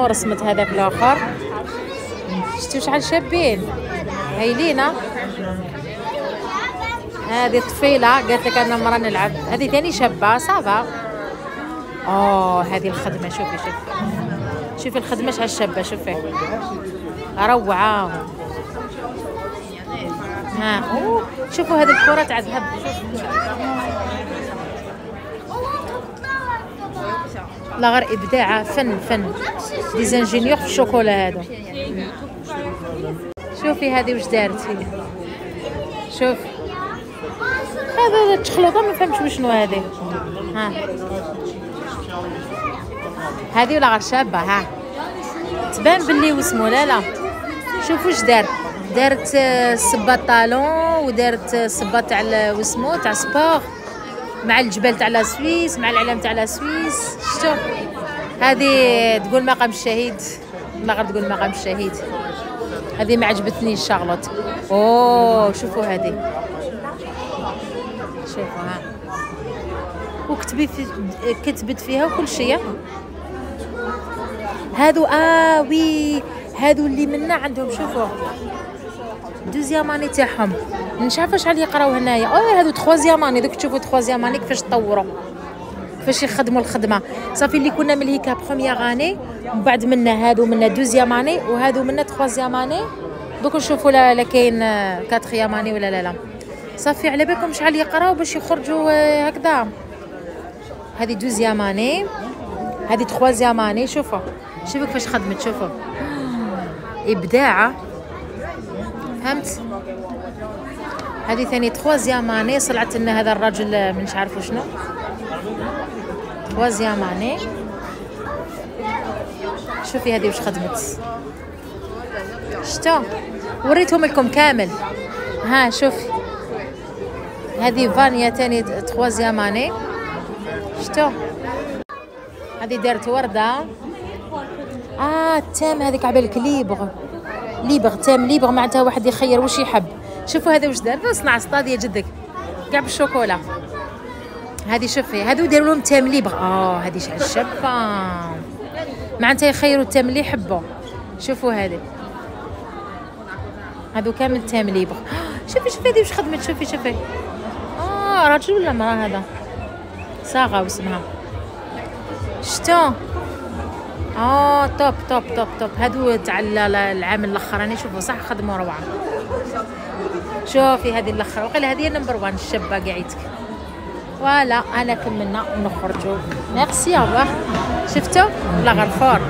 رسمت هذاك الاخر. شفتوا شحال شابين هايلينا. هذه طفيله قالت لك انا مرة نلعب. هذه ثاني شابه صافا. هذه الخدمه. شوفي الخدمه شحال شابه. شوفي روعه. شوفوا هذه الكره تاع ذهب. لا غير ابداع. فن دي زانجينيور في الشوكولا هادو. شوفي هذه واش دارت. شوف هذا التخلوطه ما فهمتش وشنو هذه. هذه ولا غير شابه. تبان باللي وسمو. لا شوفوا واش دارت صباط طالون ودارت صباط تاع وسمو تاع سبور مع الجبل تاع لا سويس مع العلم تاع لا سويس. شفتوا هذه تقول مقام الشهيد. لا غير تقول مقام الشهيد. هذه ما عجبتنيش شارلوت. شوفوا هذه. شوفوا كتبت فيها وكل شيء. هادو وي هادو اللي منا عندهم. شوفوا دوزيام اني تاعهم. مش عارفه شحال يقراو هنايا. هادو تخوازيام اني. دوك تشوفوا تخوازيام اني كيفاش تطوروا كيفاش يخدموا الخدمه. صافي اللي كنا من هيك بروميير اني ومن بعد منا هادو منا دوزيام اني وهادو منا تخوازيام اني. دوك نشوفوا لا كاين كاتريام اني ولا لا. صافي على بالكم شحال يقراو باش يخرجوا هكذا. هذه دوزيام اني هذه تخوازيام اني. شوفوا كيفاش خدمت. شوفوا ابداعه. فهمت. هذه ثاني تخوازيام اني. صلعت لنا هذا الرجل مش عارفه شنو. تخوازيام اني. شوفي هذه واش خدمت. شتو وريتهم لكم كامل. شوفي هذه فانيا ثاني تخوازيام اني. شتو هذه دارت ورده. التام هذيك عبالك ليبغ تام ليبغ معناتها واحد يخير واش يحب. شوفوا هذا واش دار. صنع سطاديه جدك كاع بالشوكولا. هذه شوفي هذو داروا لهم تام ليبغ. هذه شحال شابه معناتها يخيروا التام اللي يحبوا. شوفوا هذو كامل تام ليبغ. شوفي هذه واش خدمت. شوفي راجل ولا مراه. هذا صاغه واسمها. شتو توب. هادو تاع العام الاخراني. شوفوا صح خدموا روعه. شوفي هذه الاخر وقيلا هذه نمبر 1 الشابه قاعدتك. فوالا انا كملنا ونخرجوا. ميرسي. شفتوا لا غير فور.